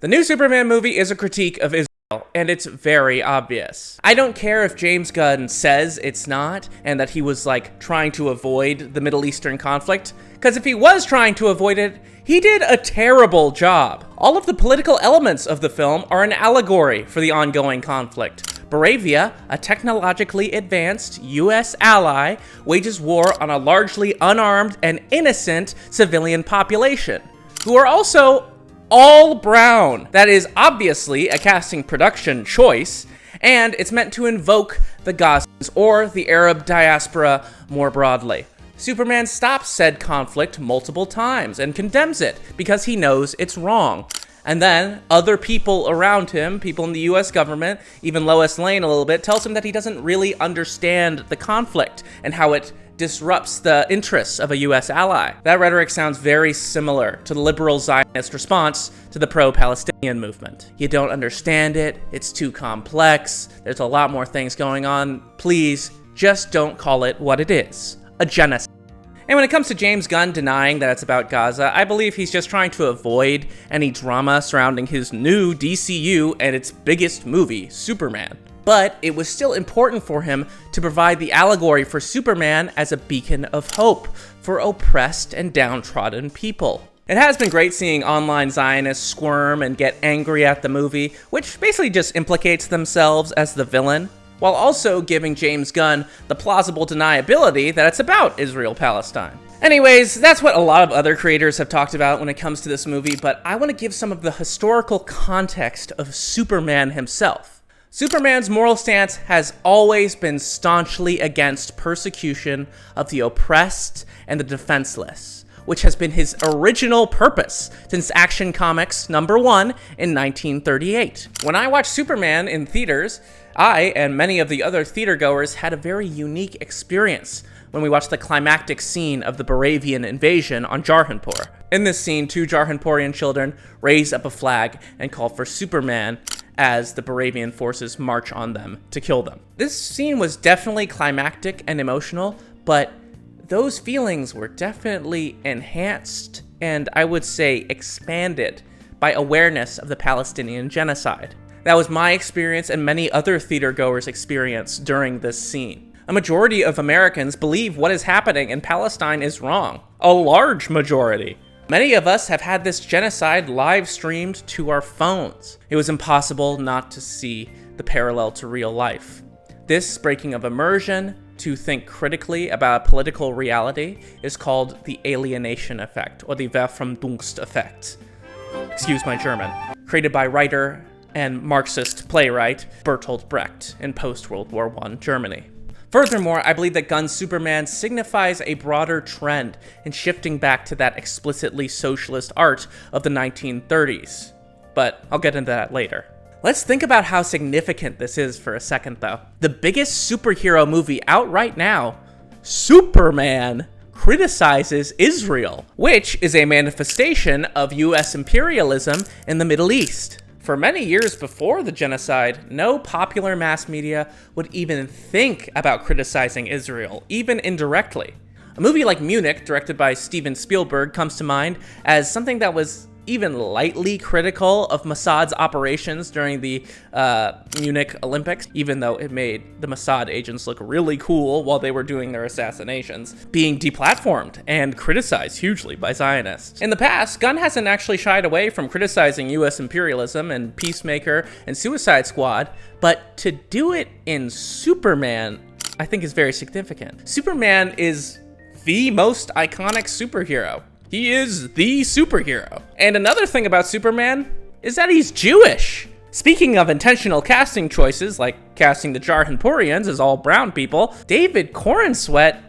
The new Superman movie is a critique of Israel, and it's very obvious. I don't care if James Gunn says it's not, and that he was, trying to avoid the Middle Eastern conflict, because if he was trying to avoid it, he did a terrible job. All of the political elements of the film are an allegory for the ongoing conflict. Moravia, a technologically advanced U.S. ally, wages war on a largely unarmed and innocent civilian population, who are also all brown. That is obviously a casting production choice, and it's meant to invoke the Gazans or the Arab diaspora more broadly. Superman stops said conflict multiple times and condemns it because he knows it's wrong. And then other people around him, people in the US government, even Lois Lane a little bit, tells him that he doesn't really understand the conflict and how it disrupts the interests of a US ally. That rhetoric sounds very similar to the liberal Zionist response to the pro-Palestinian movement. You don't understand it, it's too complex, there's a lot more things going on. Please, just don't call it what it is, a genocide. And when it comes to James Gunn denying that it's about Gaza, I believe he's just trying to avoid any drama surrounding his new DCU and its biggest movie, Superman. But it was still important for him to provide the allegory for Superman as a beacon of hope for oppressed and downtrodden people. It has been great seeing online Zionists squirm and get angry at the movie, which basically just implicates themselves as the villain, while also giving James Gunn the plausible deniability that it's about Israel-Palestine. Anyways, that's what a lot of other creators have talked about when it comes to this movie, but I want to give some of the historical context of Superman himself. Superman's moral stance has always been staunchly against persecution of the oppressed and the defenseless, which has been his original purpose since Action Comics #1 in 1938. When I watched Superman in theaters, I and many of the other theatergoers had a very unique experience when we watched the climactic scene of the Moravian invasion on Jarhanpur. In this scene, 2 Jarhanpurian children raise up a flag and call for Superman as the Moravian forces march on them to kill them. This scene was definitely climactic and emotional, but those feelings were definitely enhanced and I would say expanded by awareness of the Palestinian genocide. That was my experience and many other theatergoers' experience during this scene. A majority of Americans believe what is happening in Palestine is wrong. A large majority. Many of us have had this genocide live streamed to our phones. It was impossible not to see the parallel to real life. This breaking of immersion to think critically about political reality is called the alienation effect, or the Verfremdungseffekt effect. Excuse my German. Created by writer and Marxist playwright Bertolt Brecht in post-World War I Germany. Furthermore, I believe that Gunn's Superman signifies a broader trend in shifting back to that explicitly socialist art of the 1930s. But I'll get into that later. Let's think about how significant this is for a second, though. The biggest superhero movie out right now, Superman, criticizes Israel, which is a manifestation of US imperialism in the Middle East. For many years before the genocide, no popular mass media would even think about criticizing Israel, even indirectly. A movie like Munich, directed by Steven Spielberg, comes to mind as something that was even lightly critical of Mossad's operations during the Munich Olympics, even though it made the Mossad agents look really cool while they were doing their assassinations, being deplatformed and criticized hugely by Zionists. In the past, Gunn hasn't actually shied away from criticizing US imperialism and Peacemaker and Suicide Squad, but to do it in Superman, I think is very significant. Superman is the most iconic superhero. He is the superhero. And another thing about Superman is that he's Jewish. Speaking of intentional casting choices, like casting the Jarhanpurians as all brown people, David Corenswet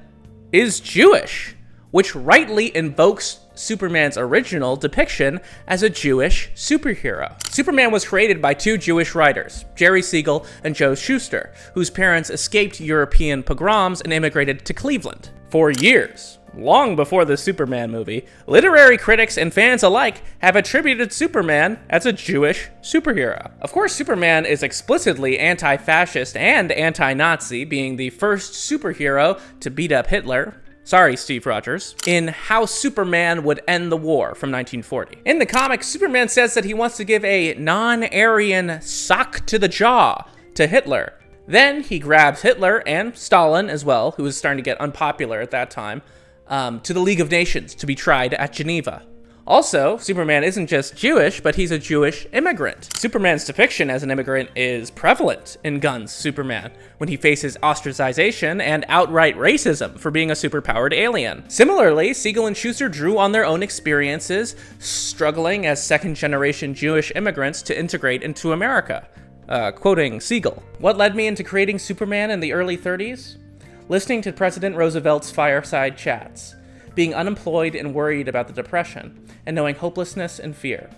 is Jewish, which rightly invokes Superman's original depiction as a Jewish superhero. Superman was created by 2 Jewish writers, Jerry Siegel and Joe Shuster, whose parents escaped European pogroms and immigrated to Cleveland. For years, long before the Superman movie, literary critics and fans alike have attributed Superman as a Jewish superhero. Of course, Superman is explicitly anti-fascist and anti-Nazi, being the first superhero to beat up Hitler. Sorry, Steve Rogers. In How Superman Would End the War from 1940. In the comic, Superman says that he wants to give a non-Aryan sock to the jaw to Hitler. Then he grabs Hitler and Stalin as well, who was starting to get unpopular at that time, to the League of Nations to be tried at Geneva. Also, Superman isn't just Jewish, but he's a Jewish immigrant. Superman's depiction as an immigrant is prevalent in Gunn's Superman, when he faces ostracization and outright racism for being a superpowered alien. Similarly, Siegel and Schuster drew on their own experiences, struggling as second-generation Jewish immigrants to integrate into America. Quoting Siegel, "What led me into creating Superman in the early 30s? Listening to President Roosevelt's fireside chats, being unemployed and worried about the Depression, and knowing hopelessness and fear.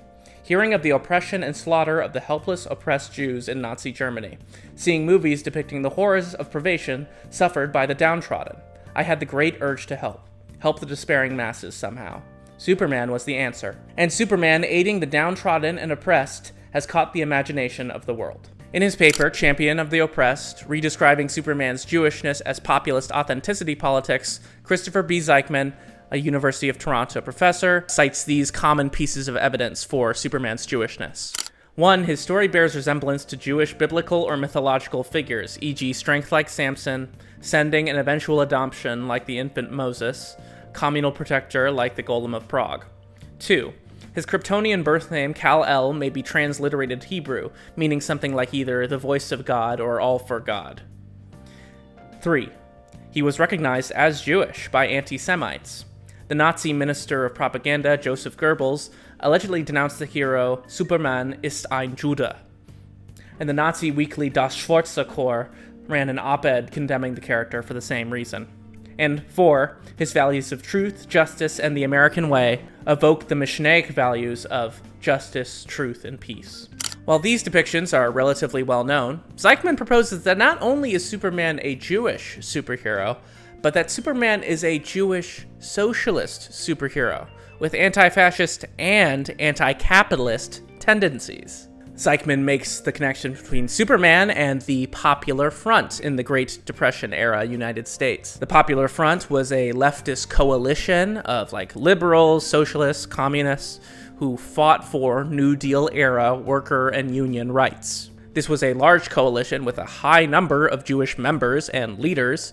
Hearing of the oppression and slaughter of the helpless, oppressed Jews in Nazi Germany. Seeing movies depicting the horrors of privation suffered by the downtrodden. I had the great urge to help the despairing masses somehow. Superman was the answer. And Superman, aiding the downtrodden and oppressed, has caught the imagination of the world." In his paper, Champion of the Oppressed, Redescribing Superman's Jewishness as Populist Authenticity Politics, Christopher B. Zeichmann, a University of Toronto professor, cites these common pieces of evidence for Superman's Jewishness. 1. His story bears resemblance to Jewish biblical or mythological figures, e.g. strength like Samson, sending and eventual adoption like the infant Moses, communal protector like the Golem of Prague. 2. His Kryptonian birth name, Kal-El, may be transliterated Hebrew, meaning something like either the voice of God or all for God. 3. He was recognized as Jewish by anti-Semites. The Nazi minister of propaganda, Joseph Goebbels, allegedly denounced the hero, Superman ist ein Jude. And the Nazi weekly Das Schwarze Korps ran an op-ed condemning the character for the same reason. And 4, his values of truth, justice, and the American way evoke the Mishnaic values of justice, truth, and peace. While these depictions are relatively well known, Zeichmann proposes that not only is Superman a Jewish superhero, but that Superman is a Jewish socialist superhero with anti-fascist and anti-capitalist tendencies. Zeichmann makes the connection between Superman and the Popular Front in the Great Depression era United States. The Popular Front was a leftist coalition of liberals, socialists, communists who fought for New Deal era worker and union rights. This was a large coalition with a high number of Jewish members and leaders,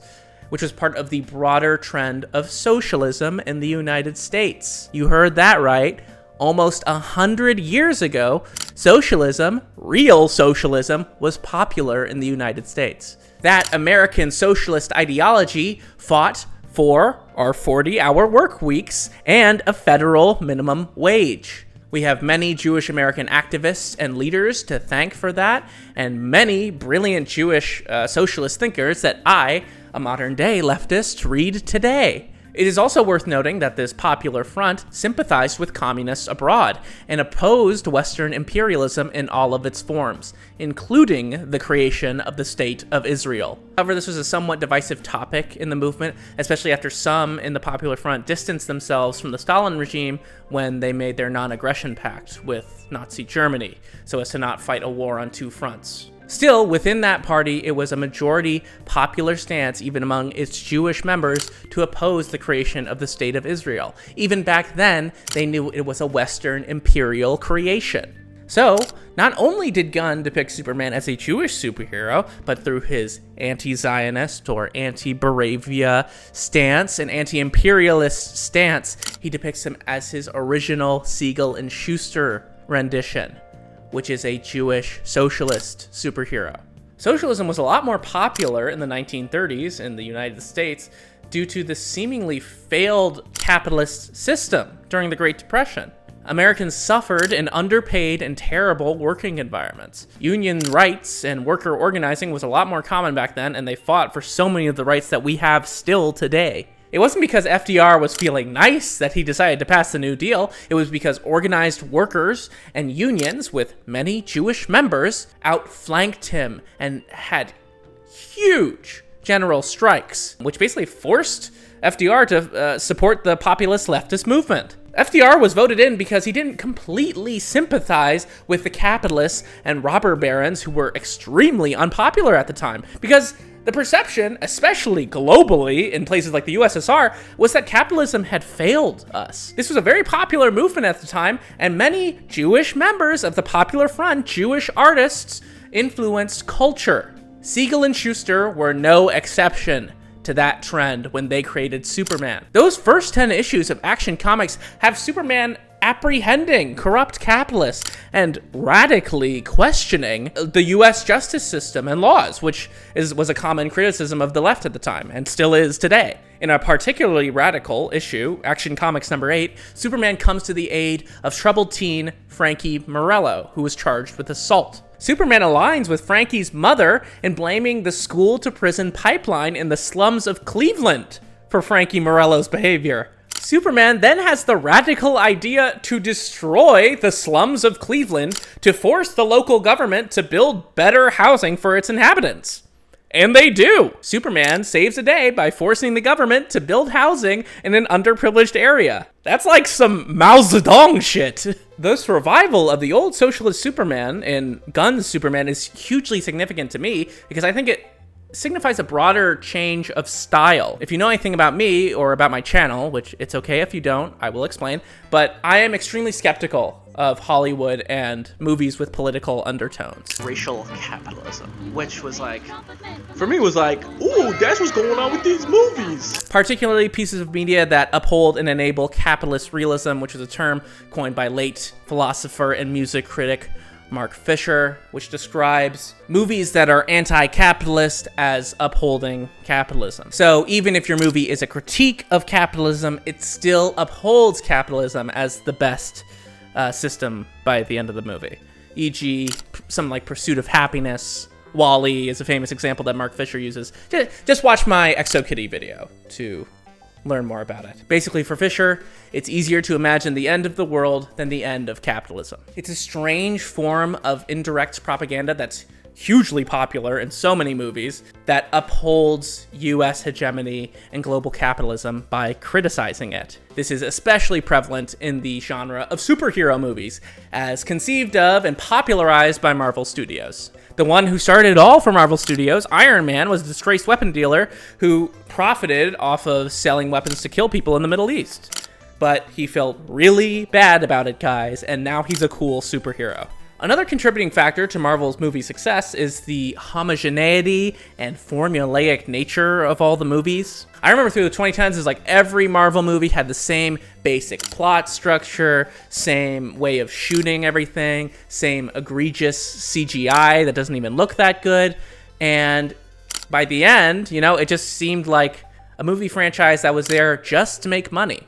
which was part of the broader trend of socialism in the United States. You heard that right. Almost 100 years ago, socialism, real socialism, was popular in the United States. That American socialist ideology fought for our 40-hour work weeks and a federal minimum wage. We have many Jewish American activists and leaders to thank for that, and many brilliant Jewish socialist thinkers that I, a modern-day leftist, read today. It is also worth noting that this Popular Front sympathized with communists abroad and opposed Western imperialism in all of its forms, including the creation of the State of Israel. However, this was a somewhat divisive topic in the movement, especially after some in the Popular Front distanced themselves from the Stalin regime when they made their non-aggression pact with Nazi Germany, so as to not fight a war on two fronts. Still, within that party, it was a majority popular stance, even among its Jewish members, to oppose the creation of the State of Israel. Even back then, they knew it was a Western imperial creation. So, not only did Gunn depict Superman as a Jewish superhero, but through his anti-Zionist or anti-Boravia stance and anti-imperialist stance, he depicts him as his original Siegel and Schuster rendition, which is a Jewish socialist superhero. Socialism was a lot more popular in the 1930s in the United States due to the seemingly failed capitalist system during the Great Depression. Americans suffered in underpaid and terrible working environments. Union rights and worker organizing was a lot more common back then, and they fought for so many of the rights that we have still today. It wasn't because FDR was feeling nice that he decided to pass the New Deal. It was because organized workers and unions with many Jewish members outflanked him and had huge general strikes, which basically forced FDR to support the populist leftist movement. FDR was voted in because he didn't completely sympathize with the capitalists and robber barons who were extremely unpopular at the time, because The perception, especially globally in places like the USSR, was that capitalism had failed us. This was a very popular movement at the time, and many Jewish members of the Popular Front, Jewish artists, influenced culture. Siegel and Schuster were no exception to that trend when they created Superman. Those first 10 issues of Action Comics have Superman apprehending corrupt capitalists and radically questioning the US justice system and laws, which was a common criticism of the left at the time and still is today. In a particularly radical issue, Action Comics number 8, Superman comes to the aid of troubled teen Frankie Morello, who was charged with assault. Superman aligns with Frankie's mother in blaming the school-to-prison pipeline in the slums of Cleveland for Frankie Morello's behavior. Superman then has the radical idea to destroy the slums of Cleveland to force the local government to build better housing for its inhabitants. And they do! Superman saves the day by forcing the government to build housing in an underprivileged area. That's like some Mao Zedong shit. This revival of the old socialist Superman in Gunn's Superman is hugely significant to me because I think it signifies a broader change of style. If you know anything about me or about my channel, which it's okay if you don't, I will explain, but I am extremely skeptical of Hollywood and movies with political undertones. Racial capitalism, which was like, for me was like, ooh, that's what's going on with these movies. Particularly pieces of media that uphold and enable capitalist realism, which is a term coined by late philosopher and music critic Mark Fisher, which describes movies that are anti-capitalist as upholding capitalism. So even if your movie is a critique of capitalism, it still upholds capitalism as the best system by the end of the movie. E.g., something like Pursuit of Happiness. WALL-E is a famous example that Mark Fisher uses. Just watch my ExoKitty video to learn more about it. Basically, for Fisher, it's easier to imagine the end of the world than the end of capitalism. It's a strange form of indirect propaganda that's hugely popular in so many movies that upholds US hegemony and global capitalism by criticizing it. This is especially prevalent in the genre of superhero movies, as conceived of and popularized by Marvel Studios. The one who started it all for Marvel Studios, Iron Man, was a disgraced weapon dealer who profited off of selling weapons to kill people in the Middle East. But he felt really bad about it, guys, and now he's a cool superhero. Another contributing factor to Marvel's movie success is the homogeneity and formulaic nature of all the movies. I remember through the 2010s, it's like every Marvel movie had the same basic plot structure, same way of shooting everything, same egregious CGI that doesn't even look that good. And by the end, it just seemed like a movie franchise that was there just to make money,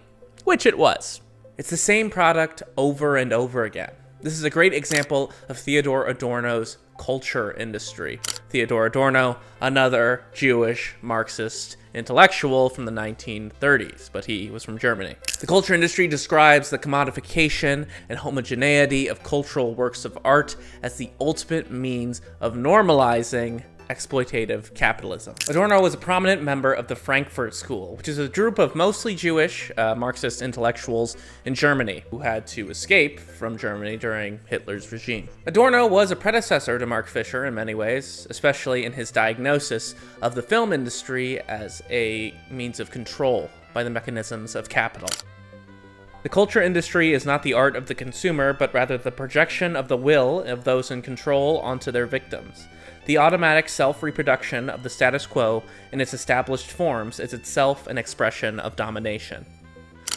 which it was. It's the same product over and over again. This is a great example of Theodor Adorno's culture industry. Theodor Adorno, another Jewish Marxist intellectual from the 1930s, but he was from Germany. The culture industry describes the commodification and homogeneity of cultural works of art as the ultimate means of normalizing exploitative capitalism. Adorno was a prominent member of the Frankfurt School, which is a group of mostly Jewish Marxist intellectuals in Germany who had to escape from Germany during Hitler's regime. Adorno was a predecessor to Mark Fisher in many ways, especially in his diagnosis of the film industry as a means of control by the mechanisms of capital. The culture industry is not the art of the consumer, but rather the projection of the will of those in control onto their victims. The automatic self-reproduction of the status quo in its established forms is itself an expression of domination.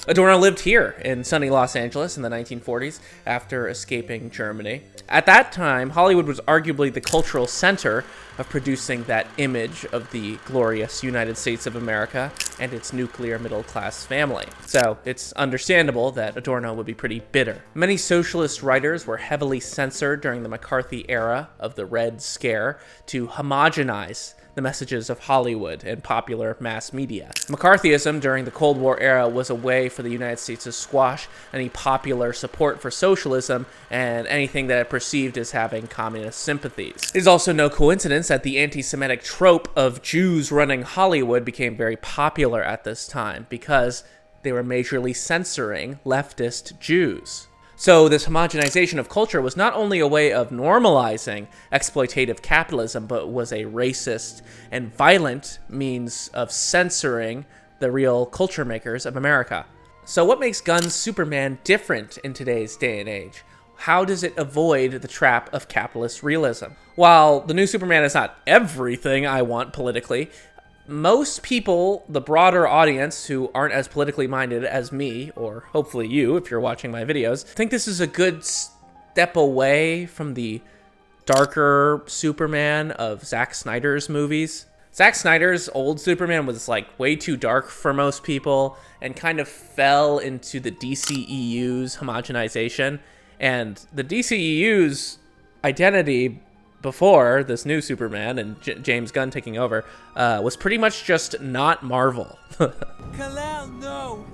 Adorno lived here in sunny Los Angeles in the 1940s after escaping Germany. At that time, Hollywood was arguably the cultural center of producing that image of the glorious United States of America and its nuclear middle-class family. So it's understandable that Adorno would be pretty bitter. Many socialist writers were heavily censored during the McCarthy era of the Red Scare to homogenize the messages of Hollywood and popular mass media. McCarthyism during the Cold War era was a way for the United States to squash any popular support for socialism and anything that it perceived as having communist sympathies. It is also no coincidence that the anti-Semitic trope of Jews running Hollywood became very popular at this time because they were majorly censoring leftist Jews. So this homogenization of culture was not only a way of normalizing exploitative capitalism, but was a racist and violent means of censoring the real culture makers of America. So what makes Gunn's Superman different in today's day and age? How does it avoid the trap of capitalist realism? While the new Superman is not everything I want politically, most people, the broader audience who aren't as politically minded as me, or hopefully you if you're watching my videos, think this is a good step away from the darker Superman of Zack Snyder's movies. Zack Snyder's old Superman was like way too dark for most people and kind of fell into the DCEU's homogenization. And the DCEU's identity before this new Superman and James Gunn taking over was pretty much just not Marvel. Kal-El, no!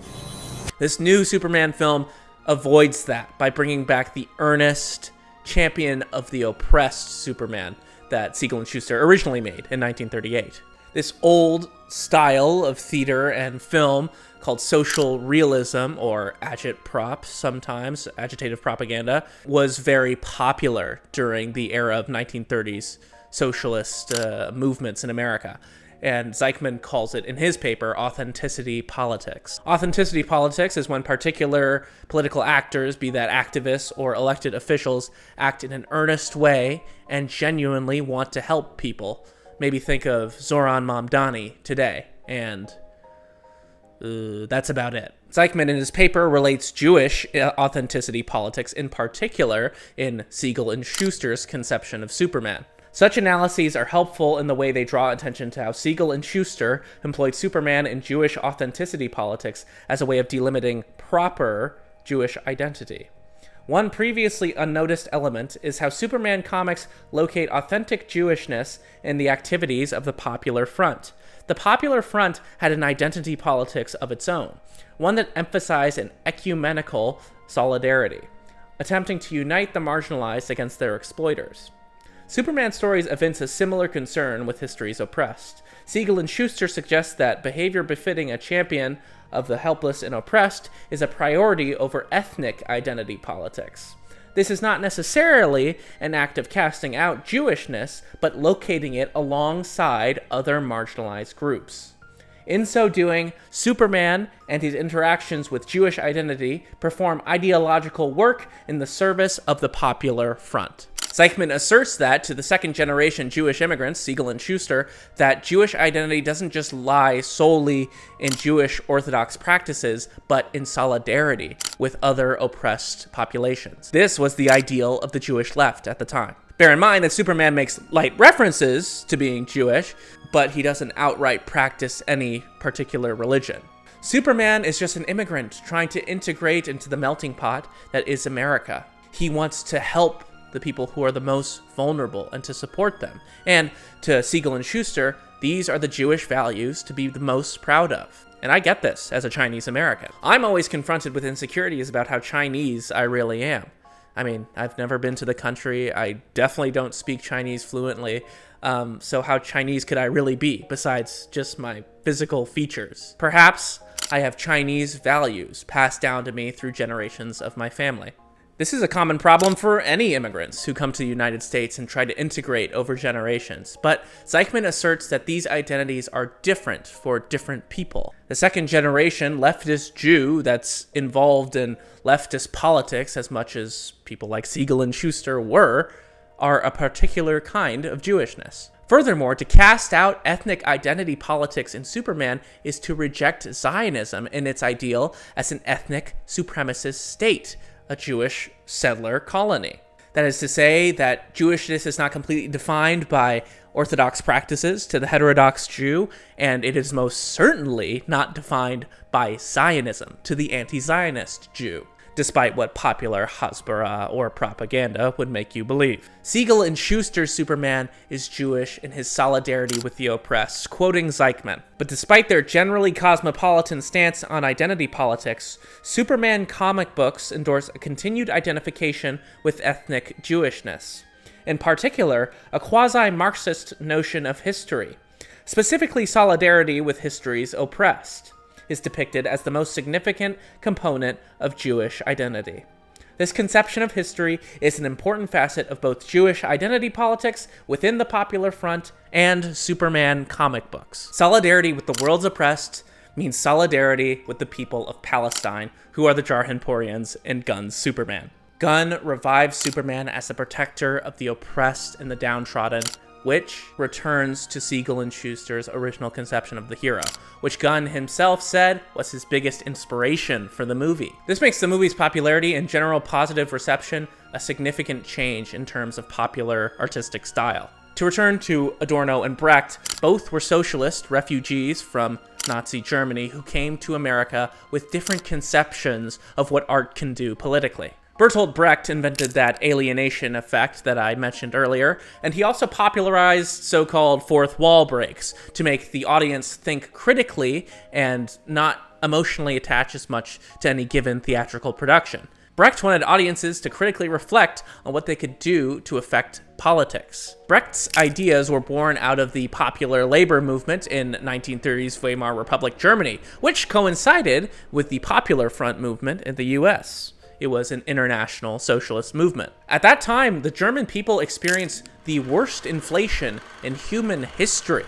This new Superman film avoids that by bringing back the earnest champion of the oppressed Superman that Siegel and Schuster originally made in 1938. This old style of theater and film called social realism, or agitprop sometimes, agitative propaganda, was very popular during the era of 1930s socialist movements in America. And Zeichmann calls it, in his paper, authenticity politics. Authenticity politics is when particular political actors, be that activists or elected officials, act in an earnest way and genuinely want to help people. Maybe think of Zoran Mamdani today, and that's about it. Zeichmann in his paper relates Jewish authenticity politics in particular in Siegel and Schuster's conception of Superman. Such analyses are helpful in the way they draw attention to how Siegel and Schuster employed Superman and Jewish authenticity politics as a way of delimiting proper Jewish identity. One previously unnoticed element is how Superman comics locate authentic Jewishness in the activities of the Popular Front. The Popular Front had an identity politics of its own, one that emphasized an ecumenical solidarity, attempting to unite the marginalized against their exploiters. Superman stories evince a similar concern with history's oppressed. Siegel and Schuster suggest that behavior befitting a champion of the helpless and oppressed is a priority over ethnic identity politics. This is not necessarily an act of casting out Jewishness, but locating it alongside other marginalized groups. In so doing, Superman and his interactions with Jewish identity perform ideological work in the service of the Popular Front. Zeichmann asserts that, to the second-generation Jewish immigrants, Siegel and Schuster, that Jewish identity doesn't just lie solely in Jewish Orthodox practices, but in solidarity with other oppressed populations. This was the ideal of the Jewish left at the time. Bear in mind that Superman makes light references to being Jewish, but he doesn't outright practice any particular religion. Superman is just an immigrant trying to integrate into the melting pot that is America. He wants to help the people who are the most vulnerable and to support them. And to Siegel and Schuster, these are the Jewish values to be the most proud of. And I get this as a Chinese American. I'm always confronted with insecurities about how Chinese I really am. I mean, I've never been to the country. I definitely don't speak Chinese fluently. So how Chinese could I really be besides just my physical features? Perhaps I have Chinese values passed down to me through generations of my family. This is a common problem for any immigrants who come to the United States and try to integrate over generations, but Zeichmann asserts that these identities are different for different people. The second-generation leftist Jew that's involved in leftist politics as much as people like Siegel and Schuster were, are a particular kind of Jewishness. Furthermore, to cast out ethnic identity politics in Superman is to reject Zionism in its ideal as an ethnic supremacist state, a Jewish settler colony. That is to say that Jewishness is not completely defined by Orthodox practices to the heterodox Jew, and it is most certainly not defined by Zionism to the anti-Zionist Jew, despite what popular Hasbara or propaganda would make you believe. Siegel and Schuster's Superman is Jewish in his solidarity with the oppressed, quoting Zeichmann. But despite their generally cosmopolitan stance on identity politics, Superman comic books endorse a continued identification with ethnic Jewishness. In particular, a quasi-Marxist notion of history, specifically solidarity with history's oppressed, is depicted as the most significant component of Jewish identity. This conception of history is an important facet of both Jewish identity politics within the Popular Front and Superman comic books. Solidarity with the world's oppressed means solidarity with the people of Palestine, who are the Jarhanporians in Gunn's Superman. Gunn revives Superman as the protector of the oppressed and the downtrodden, which returns to Siegel and Schuster's original conception of the hero, which Gunn himself said was his biggest inspiration for the movie. This makes the movie's popularity and general positive reception a significant change in terms of popular artistic style. To return to Adorno and Brecht, both were socialist refugees from Nazi Germany who came to America with different conceptions of what art can do politically. Bertolt Brecht invented that alienation effect that I mentioned earlier, and he also popularized so-called fourth wall breaks to make the audience think critically and not emotionally attach as much to any given theatrical production. Brecht wanted audiences to critically reflect on what they could do to affect politics. Brecht's ideas were born out of the popular labor movement in 1930s Weimar Republic Germany, which coincided with the Popular Front movement in the US. It was an international socialist movement. At that time, the German people experienced the worst inflation in human history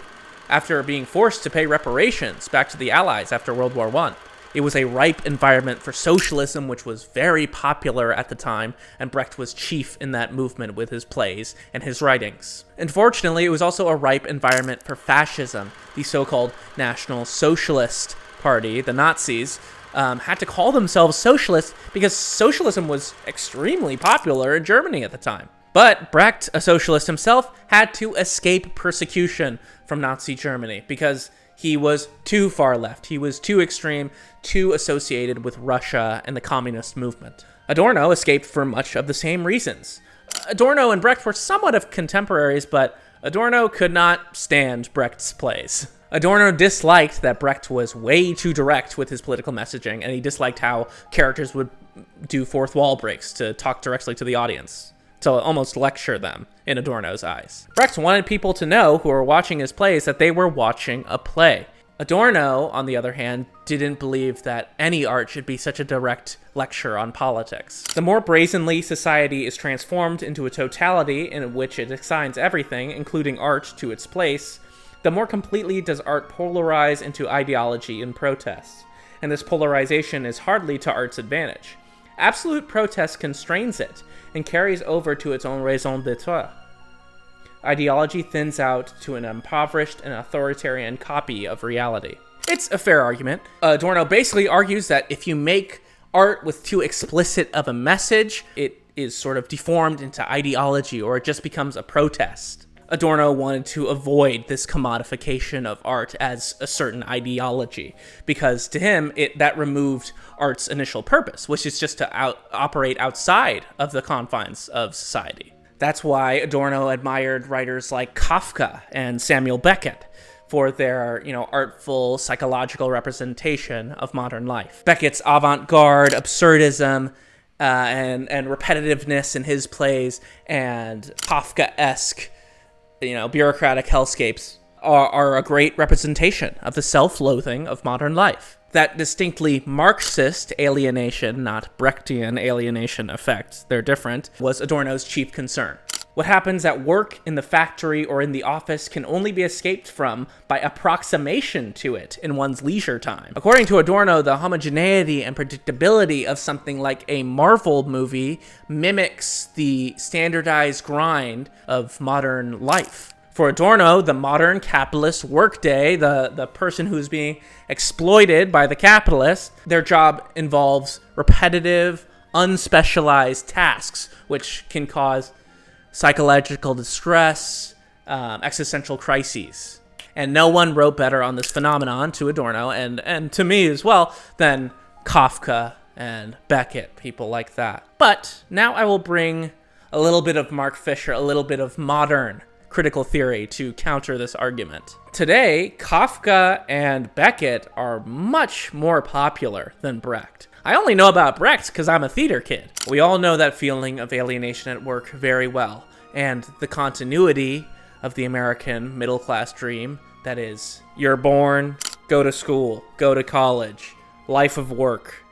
after being forced to pay reparations back to the Allies after World War I. It was a ripe environment for socialism, which was very popular at the time, and Brecht was chief in that movement with his plays and his writings. Unfortunately, it was also a ripe environment for fascism. The so-called National Socialist Party, the Nazis, had to call themselves socialists because socialism was extremely popular in Germany at the time. But Brecht, a socialist himself, had to escape persecution from Nazi Germany because he was too far left. He was too extreme, too associated with Russia and the communist movement. Adorno escaped for much of the same reasons. Adorno and Brecht were somewhat of contemporaries, but Adorno could not stand Brecht's plays. Adorno disliked that Brecht was way too direct with his political messaging, and he disliked how characters would do fourth wall breaks to talk directly to the audience, to almost lecture them in Adorno's eyes. Brecht wanted people to know who were watching his plays that they were watching a play. Adorno, on the other hand, didn't believe that any art should be such a direct lecture on politics. The more brazenly society is transformed into a totality in which it assigns everything, including art, to its place, the more completely does art polarize into ideology and protest. And this polarization is hardly to art's advantage. Absolute protest constrains it and carries over to its own raison d'etre. Ideology thins out to an impoverished and authoritarian copy of reality. It's a fair argument. Adorno basically argues that if you make art with too explicit of a message, it is sort of deformed into ideology, or it just becomes a protest. Adorno wanted to avoid this commodification of art as a certain ideology, because to him, that removed art's initial purpose, which is just to operate outside of the confines of society. That's why Adorno admired writers like Kafka and Samuel Beckett for their, artful psychological representation of modern life. Beckett's avant-garde absurdism and repetitiveness in his plays, and Kafka-esque bureaucratic hellscapes are a great representation of the self-loathing of modern life. That distinctly Marxist alienation, not Brechtian alienation effect, they're different, was Adorno's chief concern. What happens at work, in the factory, or in the office can only be escaped from by approximation to it in one's leisure time. According to Adorno, the homogeneity and predictability of something like a Marvel movie mimics the standardized grind of modern life. For Adorno, the modern capitalist workday, the person who's being exploited by the capitalists, their job involves repetitive, unspecialized tasks, which can cause psychological distress, existential crises. And no one wrote better on this phenomenon to Adorno, and to me as well, than Kafka and Beckett, people like that. But now I will bring a little bit of Mark Fisher, a little bit of modern critical theory to counter this argument. Today, Kafka and Beckett are much more popular than Brecht. I only know about Brecht because I'm a theater kid. We all know that feeling of alienation at work very well, and the continuity of the American middle-class dream that is, you're born, go to school, go to college, life of work,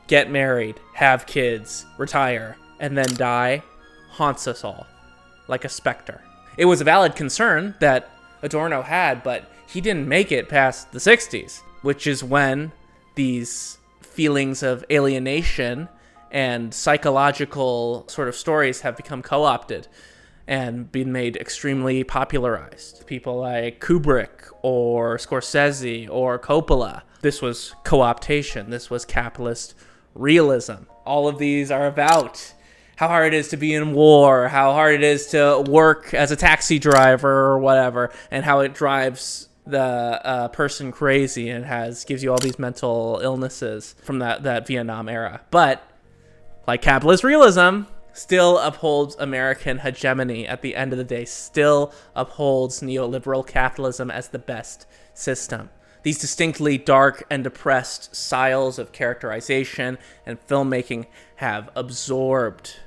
get married, have kids, retire, and then die haunts us all like a specter. It was a valid concern that Adorno had, but he didn't make it past the 60s, which is when these feelings of alienation and psychological sort of stories have become co-opted and been made extremely popularized. People like Kubrick or Scorsese or Coppola. This was co-optation. This was capitalist realism. All of these are about how hard it is to be in war, how hard it is to work as a taxi driver or whatever, and how it drives the person crazy and gives you all these mental illnesses from that Vietnam era. But like capitalist realism, still upholds American hegemony at the end of the day, still upholds neoliberal capitalism as the best system. These distinctly dark and depressed styles of characterization and filmmaking have absorbed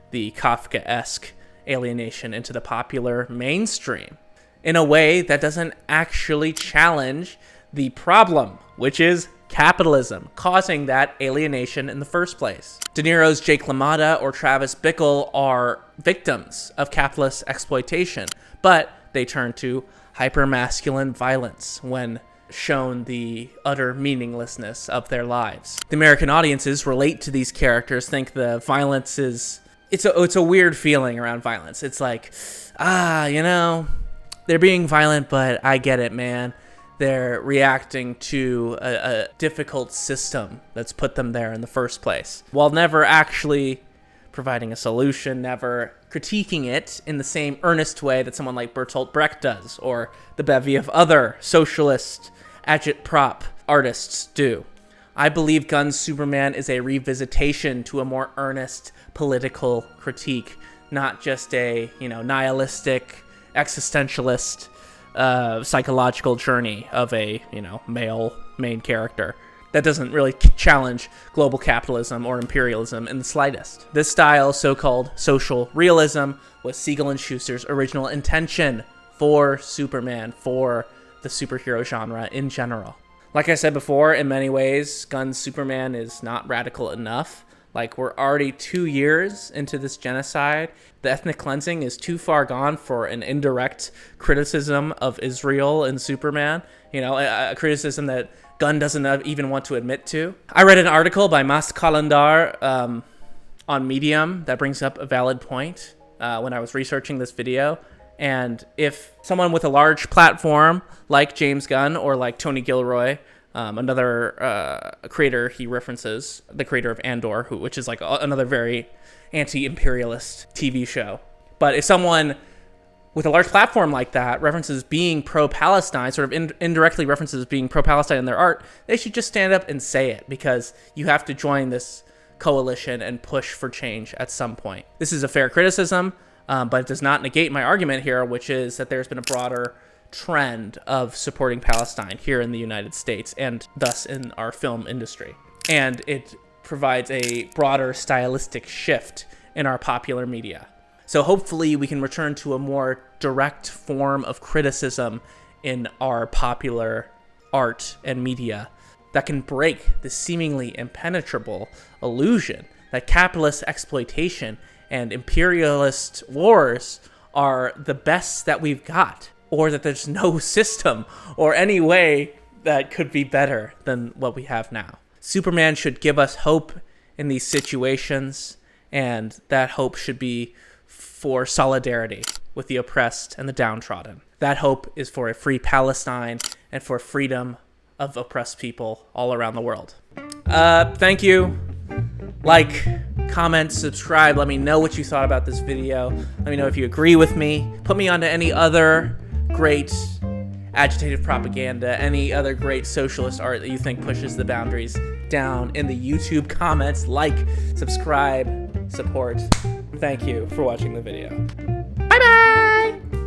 the Kafkaesque alienation into the popular mainstream in a way that doesn't actually challenge the problem, which is capitalism, causing that alienation in the first place. De Niro's Jake LaMotta or Travis Bickle are victims of capitalist exploitation, but they turn to hypermasculine violence when shown the utter meaninglessness of their lives. The American audiences relate to these characters, think the violence is... It's a weird feeling around violence. It's like, they're being violent, but I get it, man. They're reacting to a difficult system that's put them there in the first place, while never actually providing a solution, never critiquing it in the same earnest way that someone like Bertolt Brecht does, or the bevy of other socialist agitprop artists do. I believe Gunn's Superman is a revisitation to a more earnest political critique, not just a, nihilistic, existentialist, psychological journey of a, male main character that doesn't really challenge global capitalism or imperialism in the slightest. This style, so-called social realism, was Siegel and Schuster's original intention for Superman, for the superhero genre in general. Like I said before, in many ways, Gunn's Superman is not radical enough. Like, we're already 2 years into this genocide. The ethnic cleansing is too far gone for an indirect criticism of Israel in Superman. A criticism that Gunn doesn't even want to admit to. I read an article by Mas Kalandar on Medium that brings up a valid point when I was researching this video. And if someone with a large platform like James Gunn or like Tony Gilroy, another creator he references, the creator of Andor, which is like another very anti-imperialist TV show. But if someone with a large platform like that references being pro-Palestine, sort of indirectly references being pro-Palestine in their art, they should just stand up and say it, because you have to join this coalition and push for change at some point. This is a fair criticism, but it does not negate my argument here, which is that there's been a broader trend of supporting Palestine here in the United States and thus in our film industry. And it provides a broader stylistic shift in our popular media. So hopefully we can return to a more direct form of criticism in our popular art and media that can break the seemingly impenetrable illusion that capitalist exploitation and imperialist wars are the best that we've got, or that there's no system or any way that could be better than what we have now. Superman should give us hope in these situations, and that hope should be for solidarity with the oppressed and the downtrodden. That hope is for a free Palestine and for freedom of oppressed people all around the world. Thank you. Like, comment, subscribe. Let me know what you thought about this video. Let me know if you agree with me. Put me onto any other great agitated propaganda, any other great socialist art that you think pushes the boundaries down in the YouTube comments. Like, subscribe, support. Thank you for watching the video.